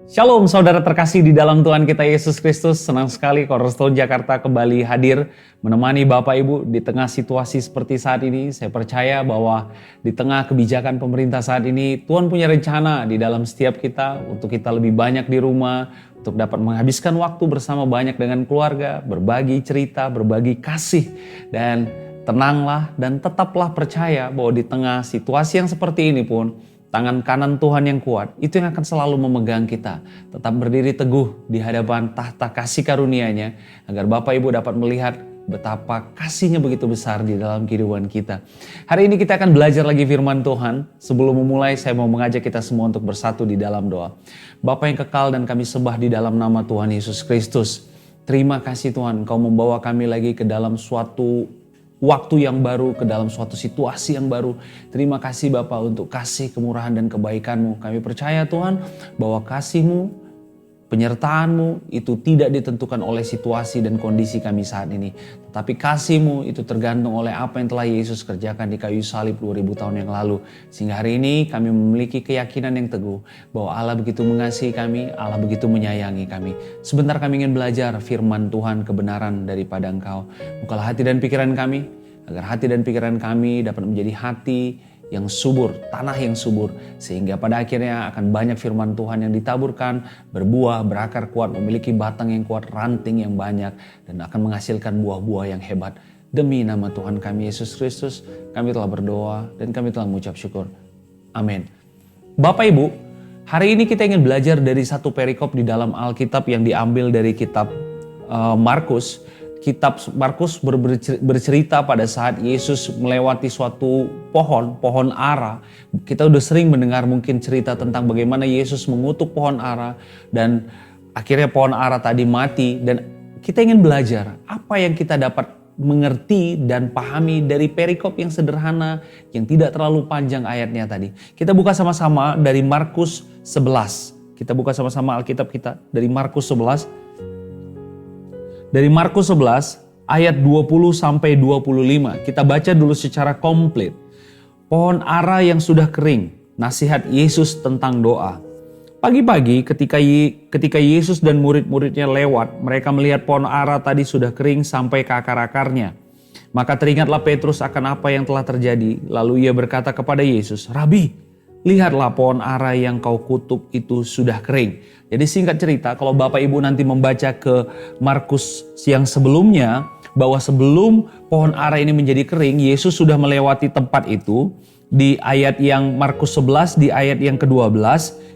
Shalom saudara terkasih di dalam Tuhan kita Yesus Kristus. Senang sekali Cornerstone Jakarta kembali hadir menemani Bapak Ibu di tengah situasi seperti saat ini. Saya percaya bahwa di tengah kebijakan pemerintah saat ini Tuhan punya rencana di dalam setiap kita untuk kita lebih banyak di rumah, untuk dapat menghabiskan waktu bersama banyak dengan keluarga, berbagi cerita, berbagi kasih, dan tenanglah dan tetaplah percaya bahwa di tengah situasi yang seperti ini pun tangan kanan Tuhan yang kuat, itu yang akan selalu memegang kita. Tetap berdiri teguh di hadapan tahta kasih karunia-Nya, agar Bapak Ibu dapat melihat betapa kasih-Nya begitu besar di dalam kehidupan kita. Hari ini kita akan belajar lagi firman Tuhan. Sebelum memulai, saya mau mengajak kita semua untuk bersatu di dalam doa. Bapa yang kekal dan kami sembah di dalam nama Tuhan Yesus Kristus. Terima kasih Tuhan, Engkau membawa kami lagi ke dalam suatu waktu yang baru, ke dalam suatu situasi yang baru. Terima kasih Bapa untuk kasih, kemurahan dan kebaikan-Mu. Kami percaya Tuhan bahwa kasih-Mu, penyertaan-Mu itu tidak ditentukan oleh situasi dan kondisi kami saat ini. Tetapi kasih-Mu itu tergantung oleh apa yang telah Yesus kerjakan di kayu salib 2000 tahun yang lalu. Sehingga hari ini kami memiliki keyakinan yang teguh bahwa Allah begitu mengasihi kami, Allah begitu menyayangi kami. Sebentar kami ingin belajar firman Tuhan, kebenaran daripada Engkau. Bukalah hati dan pikiran kami, agar hati dan pikiran kami dapat menjadi hati yang subur, tanah yang subur, sehingga pada akhirnya akan banyak firman Tuhan yang ditaburkan, berbuah, berakar kuat, memiliki batang yang kuat, ranting yang banyak, dan akan menghasilkan buah-buah yang hebat. Demi nama Tuhan kami Yesus Kristus, kami telah berdoa dan kami telah mengucap syukur. Amin. Bapak Ibu, hari ini kita ingin belajar dari satu perikop di dalam Alkitab yang diambil dari kitab Markus. Kitab Markus bercerita pada saat Yesus melewati suatu pohon ara. Kita udah sering mendengar mungkin cerita tentang bagaimana Yesus mengutuk pohon ara dan akhirnya pohon ara tadi mati. Dan kita ingin belajar apa yang kita dapat mengerti dan pahami dari perikop yang sederhana, yang tidak terlalu panjang ayatnya tadi. Kita buka sama-sama dari Markus 11. Kita buka sama-sama Alkitab kita dari Markus 11. Dari Markus 11 ayat 20 sampai 25. Kita baca dulu secara komplit. Pohon ara yang sudah kering, nasihat Yesus tentang doa. Pagi-pagi ketika Yesus dan murid-muridnya lewat, mereka melihat pohon ara tadi sudah kering sampai ke akar-akarnya. Maka teringatlah Petrus akan apa yang telah terjadi. Lalu ia berkata kepada Yesus, "Rabi, lihatlah pohon ara yang kau kutuk itu sudah kering." Jadi singkat cerita, kalau Bapak Ibu nanti membaca ke Markus yang sebelumnya, bahwa sebelum pohon ara ini menjadi kering, Yesus sudah melewati tempat itu. Di ayat yang Markus 11, di ayat yang ke-12,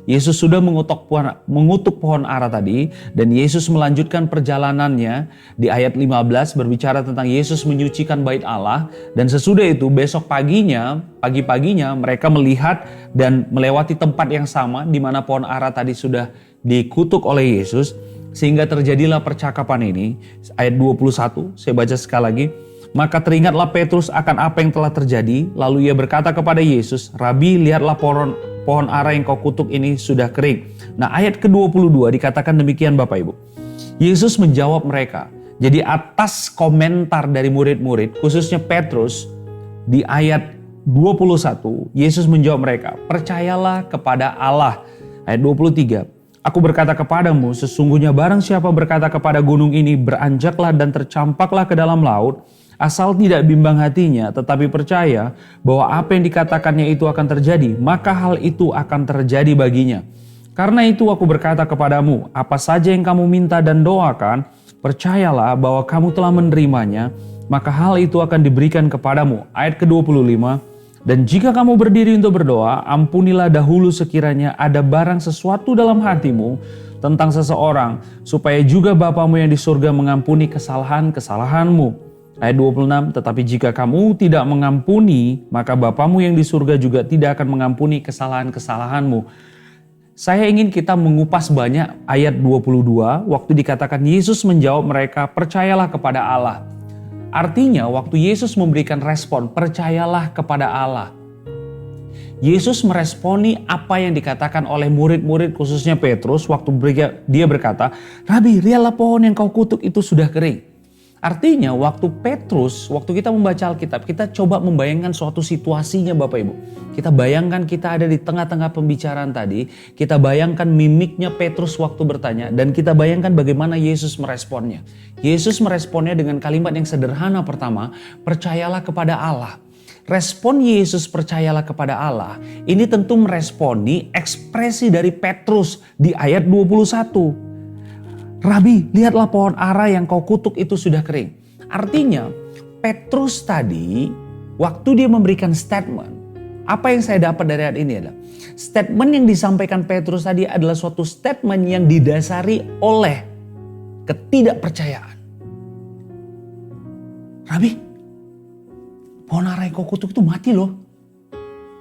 Yesus sudah mengutuk pohon ara tadi. Dan Yesus melanjutkan perjalanannya. Di ayat 15 berbicara tentang Yesus menyucikan bait Allah. Dan sesudah itu besok pagi-paginya mereka melihat dan melewati tempat yang sama di mana pohon ara tadi sudah dikutuk oleh Yesus, sehingga terjadilah percakapan ini. Ayat 21, saya baca sekali lagi. Maka teringatlah Petrus akan apa yang telah terjadi, lalu ia berkata kepada Yesus, "Rabi, lihatlah pohon ara yang kau kutuk ini sudah kering." Nah, ayat ke-22 dikatakan demikian Bapak Ibu. Yesus menjawab mereka. Jadi atas komentar dari murid-murid, khususnya Petrus, di ayat 21, Yesus menjawab mereka, "Percayalah kepada Allah." Ayat 23, "Aku berkata kepadamu, sesungguhnya barang siapa berkata kepada gunung ini, beranjaklah dan tercampaklah ke dalam laut, asal tidak bimbang hatinya, tetapi percaya bahwa apa yang dikatakannya itu akan terjadi, maka hal itu akan terjadi baginya. Karena itu aku berkata kepadamu, apa saja yang kamu minta dan doakan, percayalah bahwa kamu telah menerimanya, maka hal itu akan diberikan kepadamu." Ayat ke-25, "Dan jika kamu berdiri untuk berdoa, ampunilah dahulu sekiranya ada barang sesuatu dalam hatimu tentang seseorang, supaya juga Bapamu yang di surga mengampuni kesalahan-kesalahanmu." Ayat 26, "Tetapi jika kamu tidak mengampuni, maka Bapamu yang di surga juga tidak akan mengampuni kesalahan-kesalahanmu." Saya ingin kita mengupas banyak ayat 22, waktu dikatakan Yesus menjawab mereka, "Percayalah kepada Allah." Artinya waktu Yesus memberikan respon, percayalah kepada Allah. Yesus meresponi apa yang dikatakan oleh murid-murid khususnya Petrus waktu dia berkata, "Rabi, lihatlah pohon yang kau kutuk itu sudah kering." Artinya waktu kita membaca Alkitab, kita coba membayangkan suatu situasinya Bapak Ibu. Kita bayangkan kita ada di tengah-tengah pembicaraan tadi, kita bayangkan mimiknya Petrus waktu bertanya, dan kita bayangkan bagaimana Yesus meresponnya. Yesus meresponnya dengan kalimat yang sederhana pertama, percayalah kepada Allah. Respon Yesus percayalah kepada Allah, ini tentu meresponi ekspresi dari Petrus di ayat 21. Rabi, lihatlah pohon ara yang kau kutuk itu sudah kering. Artinya Petrus tadi waktu dia memberikan statement, apa yang saya dapat dari ayat ini adalah statement yang disampaikan Petrus tadi adalah suatu statement yang didasari oleh ketidakpercayaan. Rabi, pohon ara yang kau kutuk itu mati loh.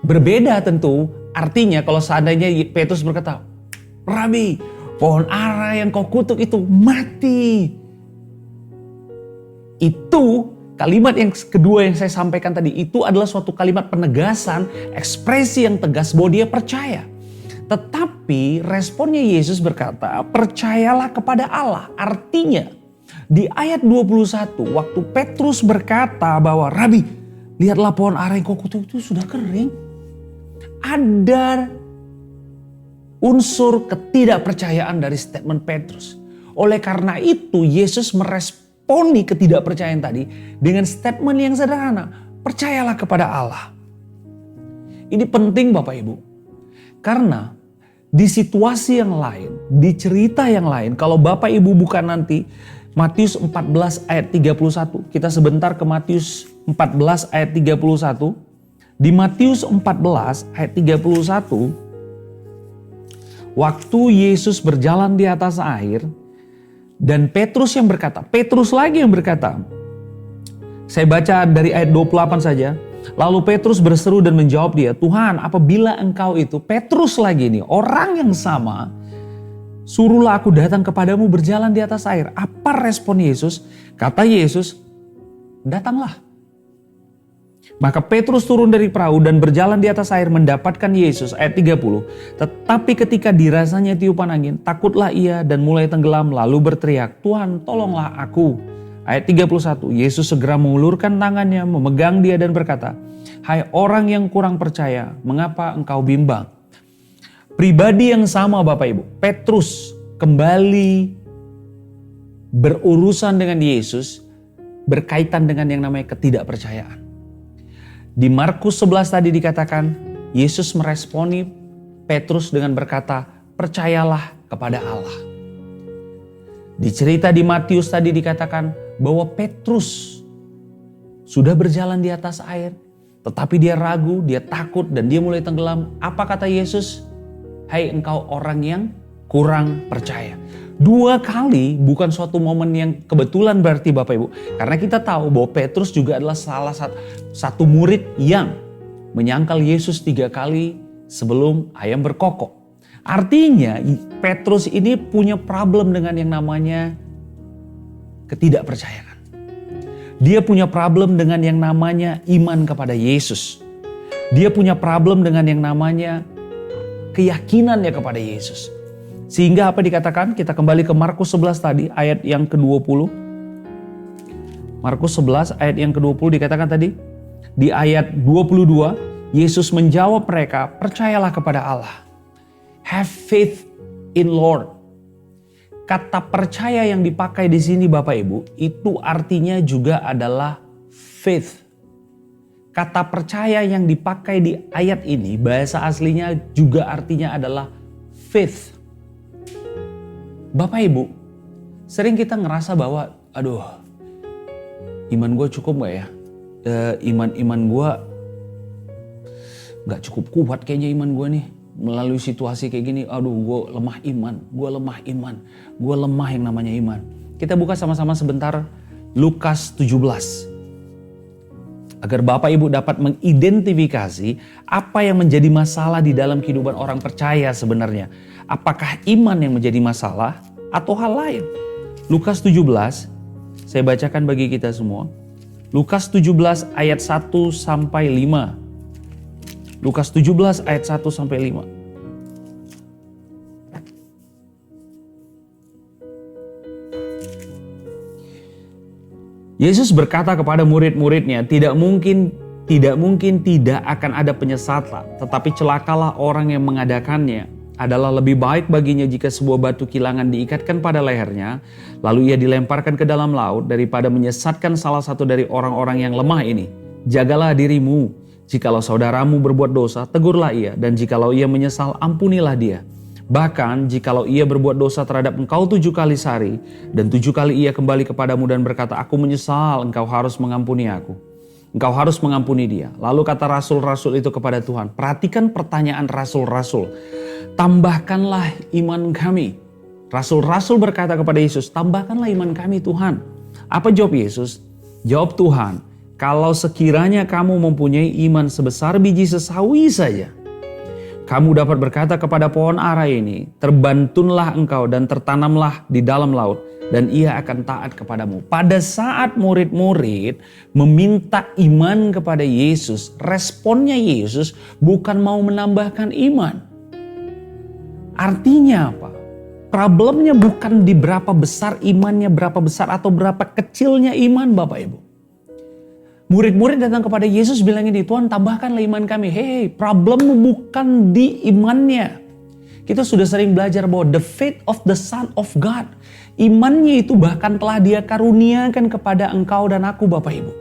Berbeda tentu artinya kalau seandainya Petrus berkata, Rabi, pohon ara yang kau kutuk itu mati. Itu kalimat yang kedua yang saya sampaikan tadi, itu adalah suatu kalimat penegasan, ekspresi yang tegas bahwa dia percaya. Tetapi responnya Yesus berkata, percayalah kepada Allah. Artinya di ayat 21 waktu Petrus berkata bahwa Rabi, lihatlah pohon ara yang kau kutuk itu sudah kering. Ada unsur ketidakpercayaan dari statement Petrus. Oleh karena itu Yesus meresponi ketidakpercayaan tadi dengan statement yang sederhana. Percayalah kepada Allah. Ini penting Bapak Ibu. Karena di situasi yang lain, di cerita yang lain, kalau Bapak Ibu bukan nanti Matius 14 ayat 31. Kita sebentar ke Matius 14 ayat 31. Di Matius 14 ayat 31. Waktu Yesus berjalan di atas air dan Petrus lagi yang berkata. Saya baca dari ayat 28 saja. Lalu Petrus berseru dan menjawab dia, Tuhan, apabila engkau itu, Petrus lagi nih, orang yang sama, suruhlah aku datang kepadamu berjalan di atas air. Apa respon Yesus? Kata Yesus, datanglah. Maka Petrus turun dari perahu dan berjalan di atas air mendapatkan Yesus. Ayat 30. Tetapi ketika dirasanya tiupan angin, takutlah ia dan mulai tenggelam lalu berteriak, Tuhan tolonglah aku. Ayat 31. Yesus segera mengulurkan tangannya, memegang dia dan berkata, Hai orang yang kurang percaya, mengapa engkau bimbang? Pribadi yang sama Bapak Ibu. Petrus kembali berurusan dengan Yesus berkaitan dengan yang namanya ketidakpercayaan. Di Markus 11 tadi dikatakan, Yesus meresponi Petrus dengan berkata, percayalah kepada Allah. Di cerita di Matius tadi dikatakan bahwa Petrus sudah berjalan di atas air, tetapi dia ragu, dia takut dan dia mulai tenggelam. Apa kata Yesus? Hai engkau orang yang kurang percaya. 2 kali bukan suatu momen yang kebetulan berarti Bapak Ibu. Karena kita tahu bahwa Petrus juga adalah salah satu murid yang menyangkal Yesus 3 kali sebelum ayam berkokok. Artinya Petrus ini punya problem dengan yang namanya ketidakpercayaan. Dia punya problem dengan yang namanya iman kepada Yesus. Dia punya problem dengan yang namanya keyakinannya kepada Yesus. Sehingga apa dikatakan? Kita kembali ke Markus 11 tadi ayat yang ke-20. Markus 11 ayat yang ke-20 dikatakan tadi. Di ayat 22 Yesus menjawab mereka, percayalah kepada Allah. Have faith in Lord. Kata percaya yang dipakai di sini Bapak Ibu itu artinya juga adalah faith. Kata percaya yang dipakai di ayat ini bahasa aslinya juga artinya adalah faith. Bapak Ibu, sering kita ngerasa bahwa, aduh, iman gue cukup gak ya? Iman gue gak cukup kuat kayaknya iman gue nih. Melalui situasi kayak gini, aduh gue lemah iman, gue lemah yang namanya iman. Kita buka sama-sama sebentar Lukas 17. Agar Bapak Ibu dapat mengidentifikasi apa yang menjadi masalah di dalam kehidupan orang percaya sebenarnya. Apakah iman yang menjadi masalah atau hal lain? Lukas 17, saya bacakan bagi kita semua. Lukas 17 ayat 1 sampai 5. Lukas 17 ayat 1 sampai 5. Yesus berkata kepada murid-muridnya, tidak mungkin tidak akan ada penyesatan, tetapi celakalah orang yang mengadakannya. Adalah lebih baik baginya jika sebuah batu kilangan diikatkan pada lehernya, lalu ia dilemparkan ke dalam laut, daripada menyesatkan salah satu dari orang-orang yang lemah ini. Jagalah dirimu, jikalau saudaramu berbuat dosa, tegurlah ia, dan jikalau ia menyesal, ampunilah dia. Bahkan jikalau ia berbuat dosa terhadap engkau 7 kali sehari, dan 7 kali ia kembali kepadamu dan berkata, aku menyesal, engkau harus mengampuni aku. Engkau harus mengampuni dia. Lalu kata rasul-rasul itu kepada Tuhan, perhatikan pertanyaan rasul-rasul. Tambahkanlah iman kami. Rasul-rasul berkata kepada Yesus, tambahkanlah iman kami Tuhan. Apa jawab Yesus? Jawab Tuhan, kalau sekiranya kamu mempunyai iman sebesar biji sesawi saja, kamu dapat berkata kepada pohon ara ini, terbantunlah engkau dan tertanamlah di dalam laut, dan ia akan taat kepadamu. Pada saat murid-murid meminta iman kepada Yesus, responnya Yesus bukan mau menambahkan iman. Artinya apa? Problemnya bukan di berapa besar imannya, berapa besar atau berapa kecilnya iman Bapak Ibu. Murid-murid datang kepada Yesus bilang ini, Tuhan tambahkanlah iman kami. Hei, problemmu bukan di imannya. Kita sudah sering belajar bahwa the faith of the Son of God. Imannya itu bahkan telah dia karuniakan kepada engkau dan aku Bapak Ibu.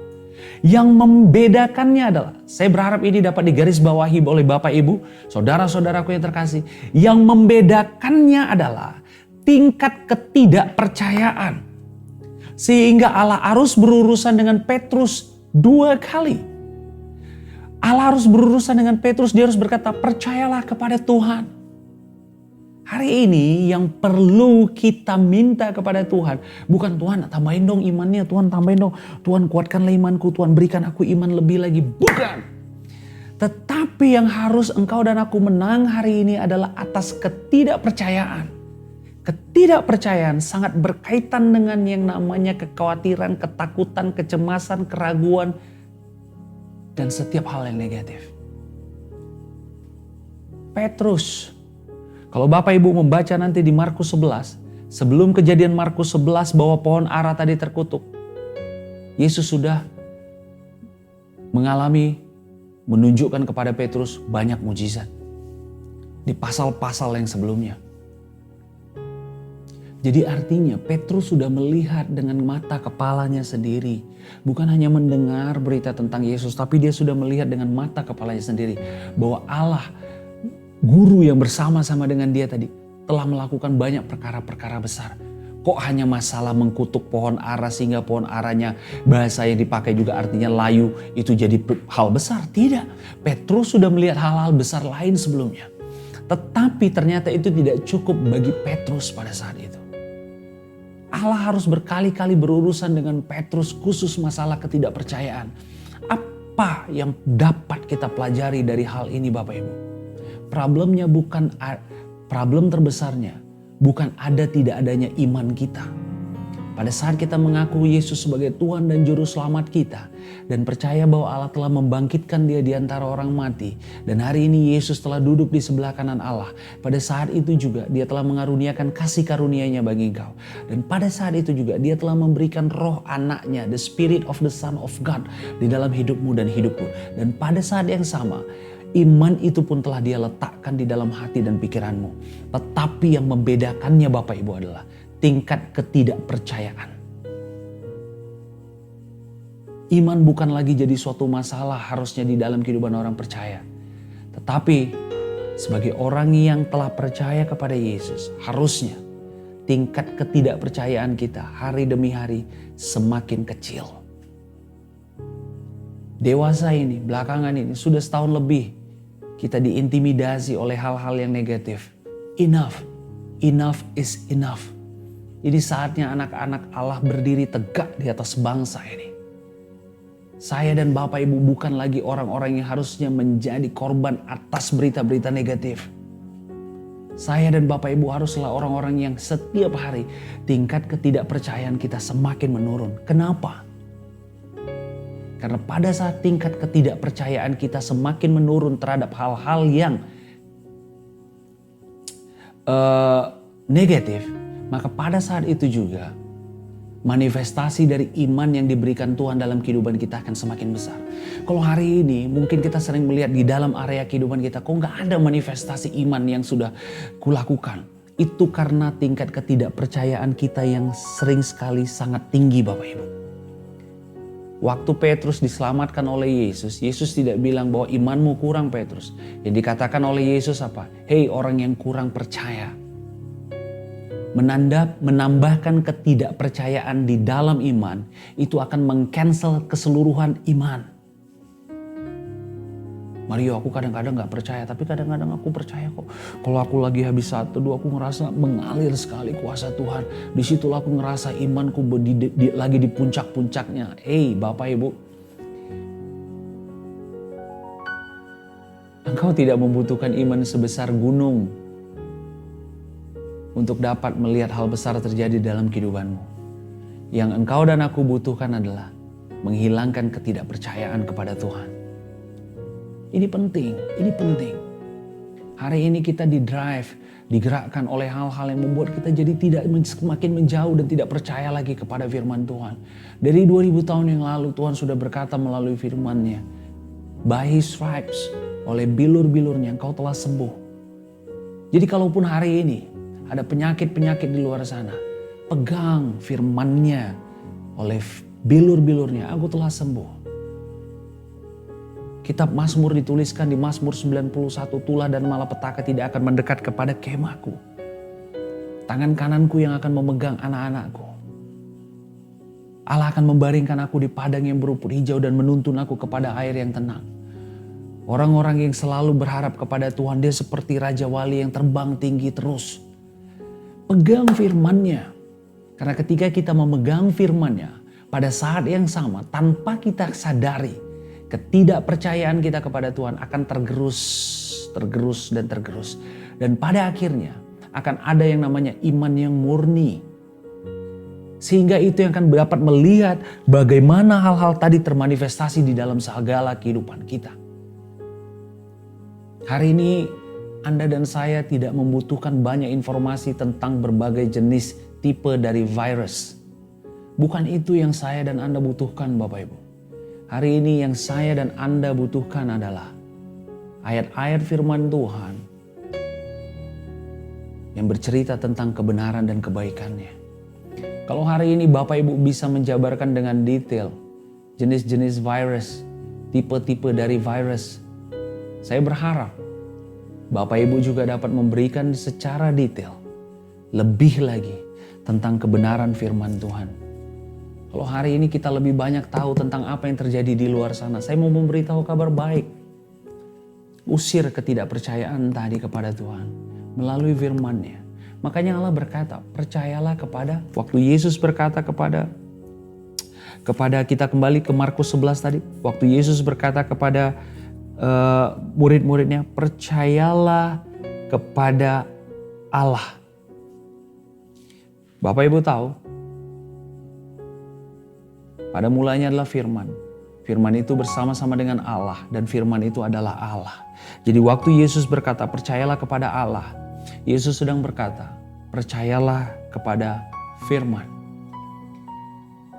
Yang membedakannya adalah, saya berharap ini dapat digarisbawahi oleh Bapak Ibu, saudara-saudaraku yang terkasih. Yang membedakannya adalah tingkat ketidakpercayaan. Sehingga Allah harus berurusan dengan Petrus 2 kali. Allah harus berurusan dengan Petrus, dia harus berkata, percayalah kepada Tuhan. Hari ini yang perlu kita minta kepada Tuhan, bukan Tuhan tambahin dong imannya, Tuhan tambahin dong, Tuhan kuatkanlah imanku, Tuhan berikan aku iman lebih lagi. Bukan. Tetapi yang harus engkau dan aku menang hari ini adalah atas ketidakpercayaan. Ketidakpercayaan sangat berkaitan dengan yang namanya kekhawatiran, ketakutan, kecemasan, keraguan, dan setiap hal yang negatif. Petrus, kalau Bapak Ibu membaca nanti di Markus 11, sebelum kejadian Markus 11 bahwa pohon ara tadi terkutuk, Yesus sudah menunjukkan kepada Petrus banyak mujizat di pasal-pasal yang sebelumnya. Jadi artinya Petrus sudah melihat dengan mata kepalanya sendiri. Bukan hanya mendengar berita tentang Yesus, tapi dia sudah melihat dengan mata kepalanya sendiri bahwa Allah, guru yang bersama-sama dengan dia tadi, telah melakukan banyak perkara-perkara besar. Kok hanya masalah mengkutuk pohon ara sehingga pohon aranya, bahasa yang dipakai juga artinya layu, itu jadi hal besar? Tidak. Petrus sudah melihat hal-hal besar lain sebelumnya. Tetapi ternyata itu tidak cukup bagi Petrus pada saat itu. Allah harus berkali-kali berurusan dengan Petrus khusus masalah ketidakpercayaan. Apa yang dapat kita pelajari dari hal ini Bapak Ibu? Problem terbesarnya bukan tidak adanya iman kita. Pada saat kita mengaku Yesus sebagai Tuhan dan Juru Selamat kita, dan percaya bahwa Allah telah membangkitkan dia di antara orang mati, dan hari ini Yesus telah duduk di sebelah kanan Allah, pada saat itu juga dia telah mengaruniakan kasih karunia-Nya bagi engkau. Dan pada saat itu juga dia telah memberikan roh anaknya, the spirit of the Son of God, di dalam hidupmu dan hidupku. Dan pada saat yang sama, iman itu pun telah dia letakkan di dalam hati dan pikiranmu. Tetapi yang membedakannya Bapak Ibu adalah tingkat ketidakpercayaan. Iman bukan lagi jadi suatu masalah harusnya di dalam kehidupan orang percaya. Tetapi sebagai orang yang telah percaya kepada Yesus, harusnya tingkat ketidakpercayaan kita hari demi hari semakin kecil. Dewasa ini, belakangan ini, sudah setahun lebih kita diintimidasi oleh hal-hal yang negatif. Enough is enough. Jadi saatnya anak-anak Allah berdiri tegak di atas bangsa ini. Saya dan Bapak Ibu bukan lagi orang-orang yang harusnya menjadi korban atas berita-berita negatif. Saya dan Bapak Ibu haruslah orang-orang yang setiap hari tingkat ketidakpercayaan kita semakin menurun. Kenapa? Karena pada saat tingkat ketidakpercayaan kita semakin menurun terhadap hal-hal yang negatif, maka pada saat itu juga manifestasi dari iman yang diberikan Tuhan dalam kehidupan kita akan semakin besar. Kalau hari ini mungkin kita sering melihat di dalam area kehidupan kita, kok nggak ada manifestasi iman yang sudah kulakukan. Itu karena tingkat ketidakpercayaan kita yang sering sekali sangat tinggi, Bapak Ibu. Waktu Petrus diselamatkan oleh Yesus, Yesus tidak bilang bahwa imanmu kurang Petrus. Yang dikatakan oleh Yesus apa? Hei orang yang kurang percaya. Menambahkan ketidakpercayaan di dalam iman, itu akan meng-cancel keseluruhan iman. Mario, aku kadang-kadang gak percaya, tapi kadang-kadang aku percaya kok. Kalau aku lagi habis 1, 2, aku ngerasa mengalir sekali kuasa Tuhan. Disitulah aku ngerasa imanku lagi di puncak-puncaknya. Bapak Ibu, engkau tidak membutuhkan iman sebesar gunung untuk dapat melihat hal besar terjadi dalam kehidupanmu. Yang engkau dan aku butuhkan adalah menghilangkan ketidakpercayaan kepada Tuhan. Ini penting, ini penting. Hari ini kita digerakkan oleh hal-hal yang membuat kita jadi tidak semakin menjauh dan tidak percaya lagi kepada firman Tuhan. Dari 2000 tahun yang lalu Tuhan sudah berkata melalui firman-Nya, by His stripes, oleh bilur-bilurnya engkau telah sembuh. Jadi kalaupun hari ini ada penyakit-penyakit di luar sana, pegang firman-Nya, oleh bilur-bilurnya aku telah sembuh. Kitab Mazmur dituliskan di Mazmur 91, tulah dan malapetaka tidak akan mendekat kepada kemahku. Tangan kananku yang akan memegang anak-anakku. Allah akan membaringkan aku di padang yang berumput hijau dan menuntun aku kepada air yang tenang. Orang-orang yang selalu berharap kepada Tuhan, dia seperti Raja Wali yang terbang tinggi terus. Pegang firman-Nya. Karena ketika kita memegang firman-Nya, pada saat yang sama tanpa kita sadari, ketidakpercayaan kita kepada Tuhan akan tergerus. Dan pada akhirnya akan ada yang namanya iman yang murni. Sehingga itu yang akan dapat melihat bagaimana hal-hal tadi termanifestasi di dalam segala kehidupan kita. Hari ini Anda dan saya tidak membutuhkan banyak informasi tentang berbagai jenis tipe dari virus. Bukan itu yang saya dan Anda butuhkan, Bapak Ibu. Hari ini yang saya dan Anda butuhkan adalah ayat-ayat firman Tuhan yang bercerita tentang kebenaran dan kebaikannya. Kalau hari ini Bapak Ibu bisa menjabarkan dengan detail jenis-jenis virus, tipe-tipe dari virus, saya berharap Bapak Ibu juga dapat memberikan secara detail lebih lagi tentang kebenaran firman Tuhan. Kalau hari ini kita lebih banyak tahu tentang apa yang terjadi di luar sana, saya mau memberitahu kabar baik. Usir ketidakpercayaan tadi kepada Tuhan melalui firman-Nya. Makanya Allah berkata, percayalah kepada, waktu Yesus berkata kepada kita kembali ke Markus 11 tadi, waktu Yesus berkata kepada murid-muridnya, percayalah kepada Allah. Bapak Ibu tahu, pada mulanya adalah firman. Firman itu bersama-sama dengan Allah dan firman itu adalah Allah. Jadi waktu Yesus berkata percayalah kepada Allah, Yesus sedang berkata percayalah kepada firman.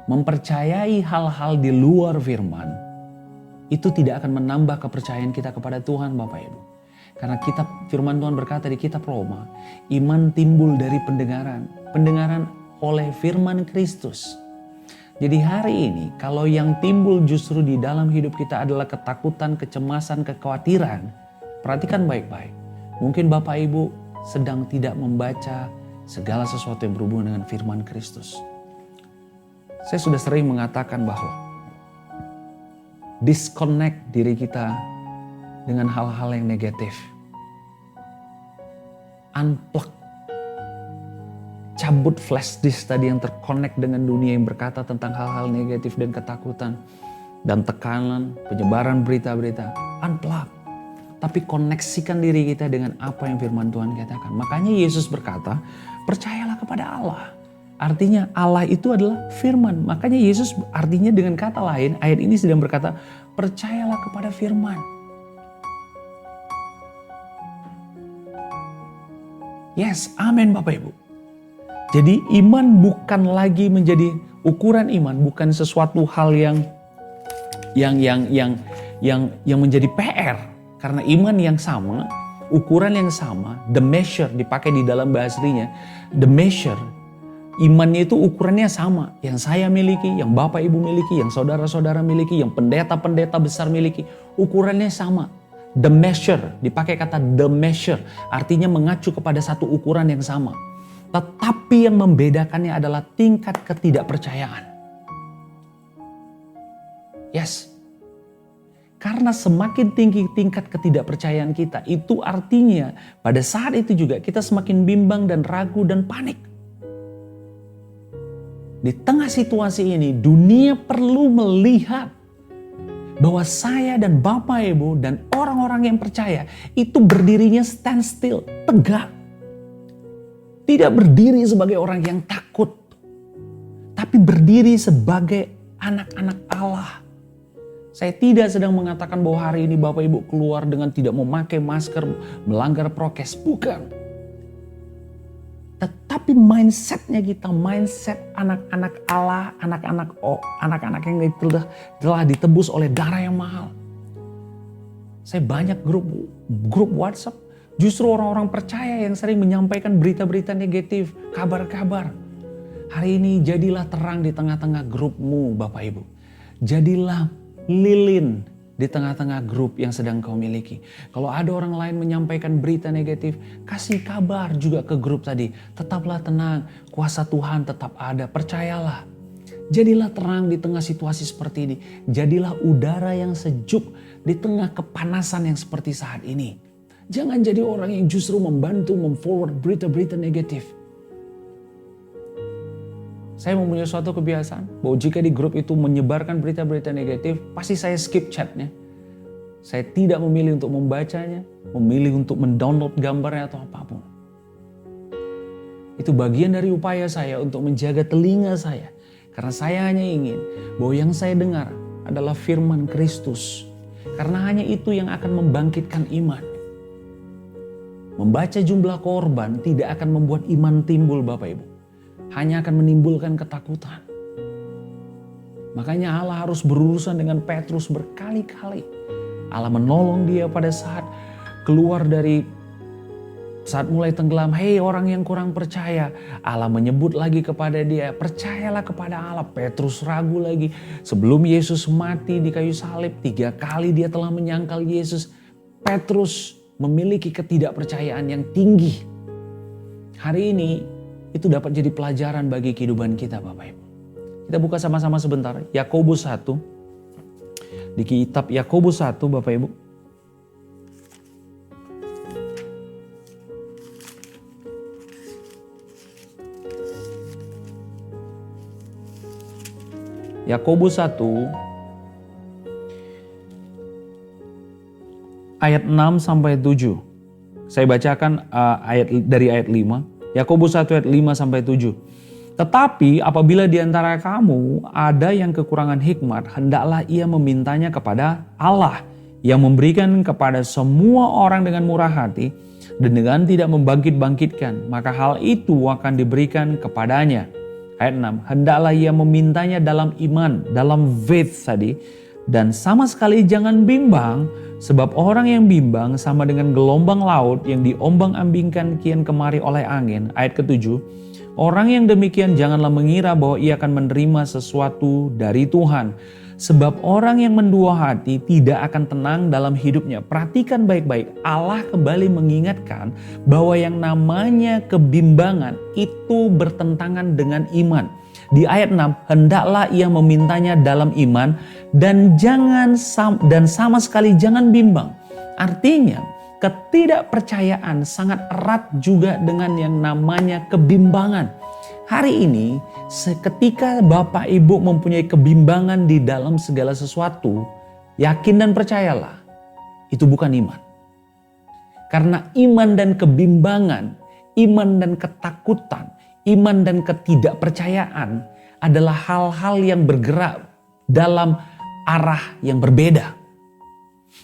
Mempercayai hal-hal di luar firman itu tidak akan menambah kepercayaan kita kepada Tuhan, Bapak Ibu. Karena kitab firman Tuhan berkata di kitab Roma, iman timbul dari pendengaran, pendengaran oleh firman Kristus. Jadi hari ini kalau yang timbul justru di dalam hidup kita adalah ketakutan, kecemasan, kekhawatiran, perhatikan baik-baik. Mungkin Bapak Ibu sedang tidak membaca segala sesuatu yang berhubungan dengan firman Kristus. Saya sudah sering mengatakan bahwa disconnect diri kita dengan hal-hal yang negatif. Unplug. Cabut flash disk tadi yang terkonek dengan dunia yang berkata tentang hal-hal negatif dan ketakutan dan tekanan, penyebaran berita-berita. Unplug. Tapi koneksikan diri kita dengan apa yang firman Tuhan katakan. Makanya Yesus berkata, percayalah kepada Allah. Artinya Allah itu adalah firman. Makanya Yesus artinya dengan kata lain, ayat ini sedang berkata, percayalah kepada firman. Yes, amin Bapak Ibu. Jadi iman bukan lagi menjadi Ukuran iman bukan sesuatu hal yang menjadi PR. Karena iman yang sama, ukuran yang sama, the measure dipakai di dalam bahasa aslinya, the measure, imannya itu ukurannya sama. Yang saya miliki, yang Bapak Ibu miliki, yang saudara-saudara miliki, yang pendeta-pendeta besar miliki, ukurannya sama. The measure, dipakai kata the measure, artinya mengacu kepada satu ukuran yang sama. Tetapi yang membedakannya adalah tingkat ketidakpercayaan. Yes. Karena semakin tinggi tingkat ketidakpercayaan kita, itu artinya pada saat itu juga kita semakin bimbang dan ragu dan panik. Di tengah situasi ini, dunia perlu melihat bahwa saya dan Bapak Ibu dan orang-orang yang percaya itu berdirinya stand still, tegak. Tidak berdiri sebagai orang yang takut, tapi berdiri sebagai anak-anak Allah. Saya tidak sedang mengatakan bahwa hari ini Bapak Ibu keluar dengan tidak memakai masker, melanggar prokes. Bukan. Tetapi mindsetnya kita, mindset anak-anak Allah, anak-anak yang telah ditebus oleh darah yang mahal. Saya banyak grup WhatsApp, justru orang-orang percaya yang sering menyampaikan berita-berita negatif, kabar-kabar. Hari ini jadilah terang di tengah-tengah grupmu Bapak Ibu. Jadilah lilin di tengah-tengah grup yang sedang kau miliki. Kalau ada orang lain menyampaikan berita negatif, kasih kabar juga ke grup tadi. Tetaplah tenang, kuasa Tuhan tetap ada, percayalah. Jadilah terang di tengah situasi seperti ini. Jadilah udara yang sejuk di tengah kepanasan yang seperti saat ini. Jangan jadi orang yang justru membantu memforward berita-berita negatif. Saya mempunyai suatu kebiasaan bahwa jika di grup itu menyebarkan berita-berita negatif, pasti saya skip chatnya. Saya tidak memilih untuk membacanya, memilih untuk mendownload gambarnya atau apapun. Itu bagian dari upaya saya untuk menjaga telinga saya. Karena saya hanya ingin bahwa yang saya dengar adalah firman Kristus. Karena hanya itu yang akan membangkitkan iman. Membaca jumlah korban tidak akan membuat iman timbul Bapak Ibu. Hanya akan menimbulkan ketakutan. Makanya Allah harus berurusan dengan Petrus berkali-kali. Allah menolong dia pada saat keluar dari saat mulai tenggelam. Hei orang yang kurang percaya. Allah menyebut lagi kepada dia, percayalah kepada Allah. Petrus ragu lagi. Sebelum Yesus mati di kayu salib, 3 kali dia telah menyangkal Yesus. Petrus memiliki ketidakpercayaan yang tinggi. Hari ini itu dapat jadi pelajaran bagi kehidupan kita Bapak Ibu. Kita buka sama-sama sebentar. Yakobus 1. Di kitab Yakobus 1 Bapak Ibu. Yakobus 1 ayat 6 sampai 7. Saya bacakan dari ayat 5. Yakobus 1 ayat 5 sampai 7. Tetapi apabila di antara kamu ada yang kekurangan hikmat, hendaklah ia memintanya kepada Allah yang memberikan kepada semua orang dengan murah hati dan dengan tidak membangkit-bangkitkan, maka hal itu akan diberikan kepadanya. Ayat 6, hendaklah ia memintanya dalam iman, dalam faith tadi, dan sama sekali jangan bimbang, sebab orang yang bimbang sama dengan gelombang laut yang diombang-ambingkan kian kemari oleh angin. Ayat ke-7, orang yang demikian janganlah mengira bahwa ia akan menerima sesuatu dari Tuhan. Sebab orang yang mendua hati tidak akan tenang dalam hidupnya. Perhatikan baik-baik, Allah kembali mengingatkan bahwa yang namanya kebimbangan itu bertentangan dengan iman. Di ayat 6, hendaklah ia memintanya dalam iman dan sama sekali jangan bimbang. Artinya, ketidakpercayaan sangat erat juga dengan yang namanya kebimbangan. Hari ini, ketika Bapak Ibu mempunyai kebimbangan di dalam segala sesuatu, yakin dan percayalah, itu bukan iman. Karena iman dan kebimbangan, iman dan ketakutan, iman dan ketidakpercayaan adalah hal-hal yang bergerak dalam arah yang berbeda.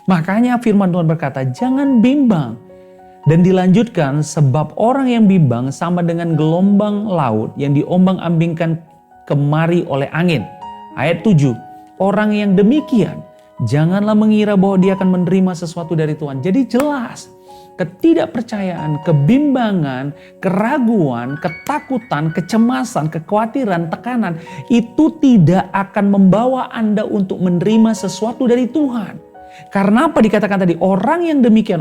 Makanya firman Tuhan berkata, jangan bimbang. Dan dilanjutkan, sebab orang yang bimbang sama dengan gelombang laut yang diombang-ambingkan kemari oleh angin. Ayat 7, orang yang demikian janganlah mengira bahwa dia akan menerima sesuatu dari Tuhan. Jadi jelas, ketidakpercayaan, kebimbangan, keraguan, ketakutan, kecemasan, kekhawatiran, tekanan itu tidak akan membawa Anda untuk menerima sesuatu dari Tuhan. Karena apa dikatakan tadi? Orang yang demikian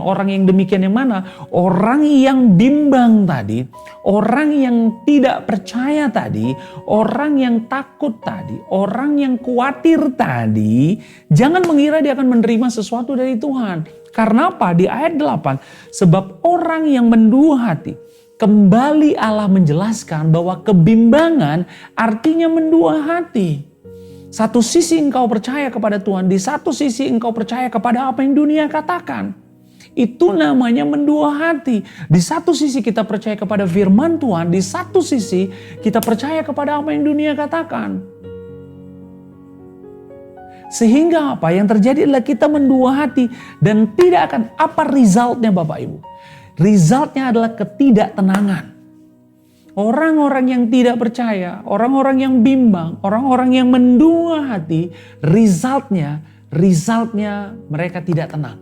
yang mana? Orang yang bimbang tadi, orang yang tidak percaya tadi, orang yang takut tadi, orang yang khawatir tadi, jangan mengira dia akan menerima sesuatu dari Tuhan. Karena apa? Di ayat 8, sebab orang yang mendua hati, kembali Allah menjelaskan bahwa kebimbangan artinya mendua hati. Satu sisi engkau percaya kepada Tuhan, di satu sisi engkau percaya kepada apa yang dunia katakan. Itu namanya mendua hati. Di satu sisi kita percaya kepada firman Tuhan, di satu sisi kita percaya kepada apa yang dunia katakan. Sehingga apa yang terjadi adalah kita mendua hati dan tidak akan apa resultnya Bapak Ibu. Resultnya adalah ketidaktenangan. Orang-orang yang tidak percaya, orang-orang yang bimbang, orang-orang yang mendua hati, resultnya mereka tidak tenang.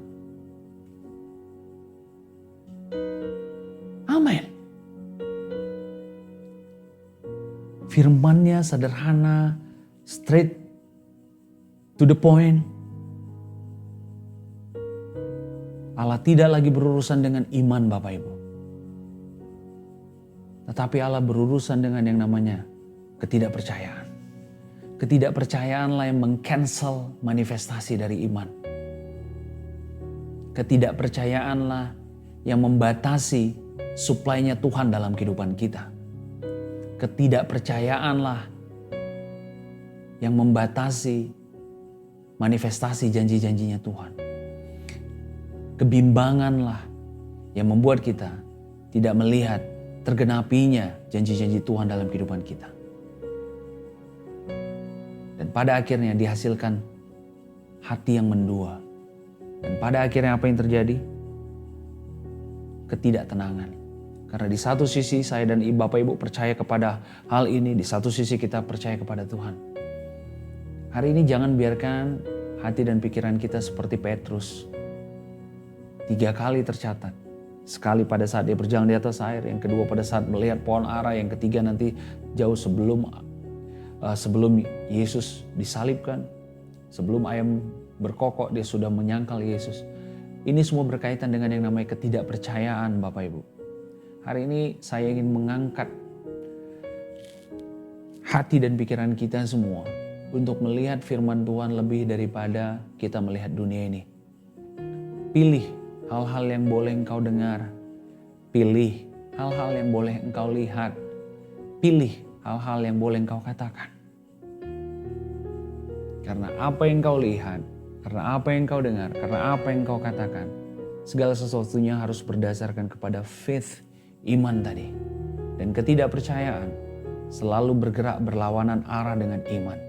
Amin. Firman-Nya sederhana, straight to the point. Allah tidak lagi berurusan dengan iman Bapak Ibu. Tetapi Allah berurusan dengan yang namanya ketidakpercayaan. Ketidakpercayaanlah yang meng-cancel manifestasi dari iman. Ketidakpercayaanlah yang membatasi suplainya Tuhan dalam kehidupan kita. Ketidakpercayaanlah yang membatasi manifestasi janji-janjinya Tuhan. Kebimbanganlah yang membuat kita tidak melihat tergenapinya janji-janji Tuhan dalam kehidupan kita. Dan pada akhirnya dihasilkan hati yang mendua. Dan pada akhirnya apa yang terjadi? Ketidaktenangan. Karena di satu sisi saya dan Bapak Ibu percaya kepada hal ini, di satu sisi kita percaya kepada Tuhan. Hari ini jangan biarkan hati dan pikiran kita seperti Petrus. 3 kali tercatat. Sekali pada saat dia berjalan di atas air, yang kedua pada saat melihat pohon ara, yang ketiga nanti jauh sebelum Yesus disalibkan, sebelum ayam berkokok dia sudah menyangkal Yesus. Ini semua berkaitan dengan yang namanya ketidakpercayaan Bapak Ibu. Hari ini saya ingin mengangkat hati dan pikiran kita semua untuk melihat firman Tuhan lebih daripada kita melihat dunia ini. Pilih hal-hal yang boleh engkau dengar. Pilih hal-hal yang boleh engkau lihat. Pilih hal-hal yang boleh engkau katakan. Karena apa yang engkau lihat, karena apa yang engkau dengar, karena apa yang engkau katakan, segala sesuatunya harus berdasarkan kepada faith, iman tadi. Dan ketidakpercayaan selalu bergerak berlawanan arah dengan iman.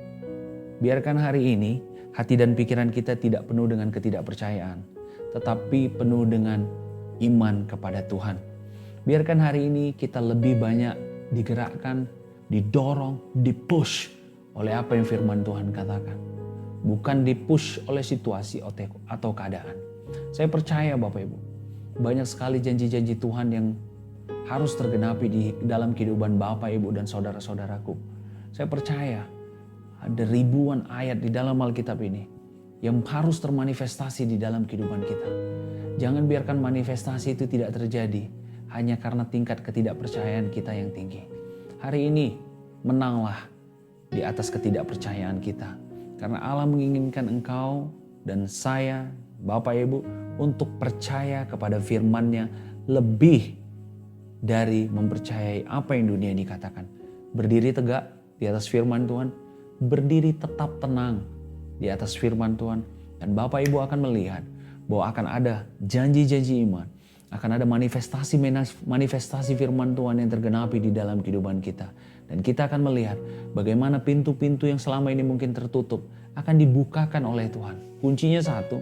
Biarkan hari ini hati dan pikiran kita tidak penuh dengan ketidakpercayaan, tetapi penuh dengan iman kepada Tuhan. Biarkan hari ini kita lebih banyak digerakkan, didorong, dipush oleh apa yang firman Tuhan katakan. Bukan dipush oleh situasi atau keadaan. Saya percaya Bapak Ibu, banyak sekali janji-janji Tuhan yang harus tergenapi di dalam kehidupan Bapak Ibu dan saudara-saudaraku. Saya percaya ada ribuan ayat di dalam Alkitab ini yang harus termanifestasi di dalam kehidupan kita. Jangan biarkan manifestasi itu tidak terjadi hanya karena tingkat ketidakpercayaan kita yang tinggi. Hari ini menanglah di atas ketidakpercayaan kita. Karena Allah menginginkan engkau dan saya, Bapak Ibu, untuk percaya kepada firman-Nya lebih dari mempercayai apa yang dunia ini katakan. Berdiri tegak di atas firman Tuhan, berdiri tetap tenang di atas firman Tuhan, dan Bapak Ibu akan melihat bahwa akan ada janji-janji iman, akan ada manifestasi firman Tuhan yang tergenapi di dalam kehidupan kita. Dan kita akan melihat bagaimana pintu-pintu yang selama ini mungkin tertutup akan dibukakan oleh Tuhan. Kuncinya satu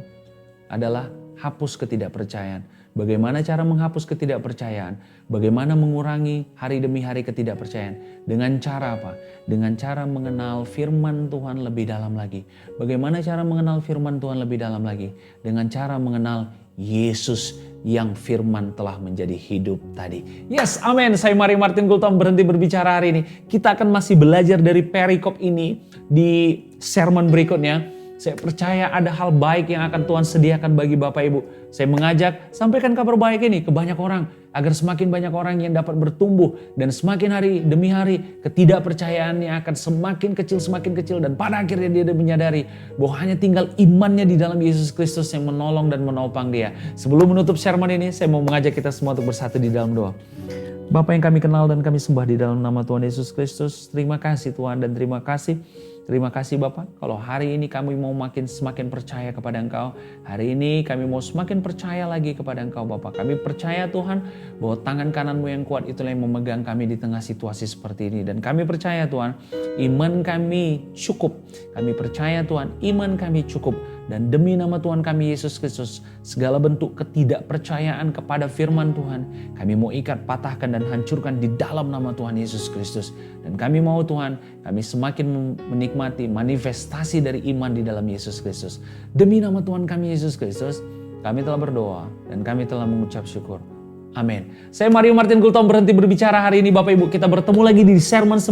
adalah hapus ketidakpercayaan Bagaimana cara menghapus ketidakpercayaan? Bagaimana mengurangi hari demi hari ketidakpercayaan? Dengan cara apa? Dengan cara mengenal firman Tuhan lebih dalam lagi. Bagaimana cara mengenal firman Tuhan lebih dalam lagi? Dengan cara mengenal Yesus yang firman telah menjadi hidup tadi. Yes, amin. Saya Mario Martin Gultom berhenti berbicara hari ini. Kita akan masih belajar dari perikop ini di sermon berikutnya. Saya percaya ada hal baik yang akan Tuhan sediakan bagi Bapak Ibu. Saya mengajak, sampaikan kabar baik ini ke banyak orang. Agar semakin banyak orang yang dapat bertumbuh. Dan semakin hari demi hari ketidakpercayaannya akan semakin kecil. Dan pada akhirnya dia menyadari bahwa hanya tinggal imannya di dalam Yesus Kristus yang menolong dan menopang dia. Sebelum menutup sermon ini, saya mau mengajak kita semua untuk bersatu di dalam doa. Bapa yang kami kenal dan kami sembah di dalam nama Tuhan Yesus Kristus. Terima kasih Tuhan dan terima kasih. Terima kasih Bapak, kalau hari ini kami mau semakin percaya kepada Engkau. Hari ini kami mau semakin percaya lagi kepada Engkau Bapak. Kami percaya Tuhan bahwa tangan kananmu yang kuat itulah yang memegang kami di tengah situasi seperti ini. Dan kami percaya Tuhan, iman kami cukup. Kami percaya Tuhan, iman kami cukup. Dan demi nama Tuhan kami Yesus Kristus, segala bentuk ketidakpercayaan kepada firman Tuhan, kami mau ikat, patahkan dan hancurkan di dalam nama Tuhan Yesus Kristus. Dan kami mau Tuhan, kami semakin menikmati manifestasi dari iman di dalam Yesus Kristus. Demi nama Tuhan kami Yesus Kristus, kami telah berdoa dan kami telah mengucap syukur. Amin. Saya Mario Martin Gultom berhenti berbicara hari ini Bapak Ibu. Kita bertemu lagi di sermon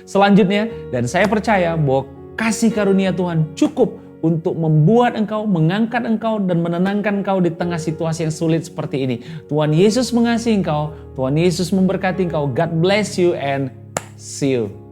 selanjutnya. Dan saya percaya bahwa kasih karunia Tuhan cukup untuk membuat engkau, mengangkat engkau dan menenangkan engkau di tengah situasi yang sulit seperti ini. Tuhan Yesus mengasihi engkau, Tuhan Yesus memberkati engkau. God bless you and see you.